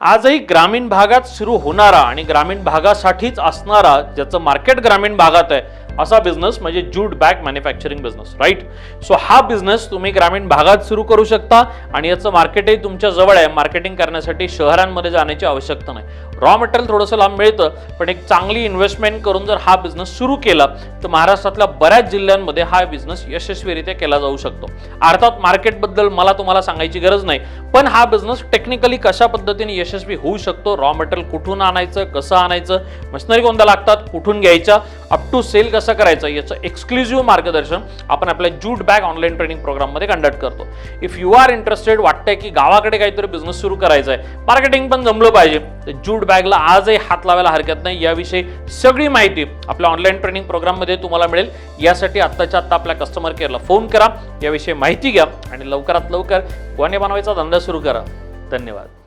आजही ग्रामीण भागात सुरू होणारा आणि ग्रामीण भागासाठीच असणारा, ज्याचं मार्केट ग्रामीण भागात आहे, असा बिझनेस म्हणजे jute bag manufacturing business, right. So हा बिझनेस तुम्ही ग्रामीण भागात सुरू करू शकता आणि याचं मार्केटही तुमच्या जवळ आहे. मार्केटिंग करण्यासाठी शहरांमध्ये जाण्याची आवश्यकता नाही. रॉ मटेरियल थोडंसं लांब मिळतं, पण एक चांगली इन्व्हेस्टमेंट करून जर हा बिझनेस सुरू केला तर महाराष्ट्रातल्या बऱ्याच जिल्ह्यांमध्ये हा बिझनेस यशस्वीरित्या केला जाऊ शकतो. अर्थात मार्केटबद्दल मला तुम्हाला सांगायची गरज नाही, पण हा बिझनेस टेक्निकली कशा पद्धतीने यशस्वी होऊ शकतो, रॉ मटेरियल कुठून आणायचं, कसं आणायचं, मशिनरी कोणत्या लागतात, कुठून घ्यायच्या, अप टू सेल कसं करायचं, याचं एक्सक्लुझिव्ह मार्गदर्शन आपण आपल्या ज्यूट बॅग ऑनलाईन ट्रेनिंग प्रोग्राममध्ये कंडक्ट करतो. इफ यू आर इंटरेस्टेड, वाटतंय की गावाकडे काहीतरी बिझनेस सुरू करायचा आहे, मार्केटिंग पण जमलं पाहिजे, तर ज्यूट बॅगला आजही हात लावायला हरकत नाही. याविषयी सगळी माहिती आपल्या ऑनलाईन ट्रेनिंग प्रोग्राममध्ये तुम्हाला मिळेल. यासाठी आत्ताच्या आत्ता आपल्या कस्टमर केअरला फोन करा, याविषयी माहिती घ्या आणि लवकरात लवकर गोण्या बनवायचा धंदा सुरू करा. धन्यवाद.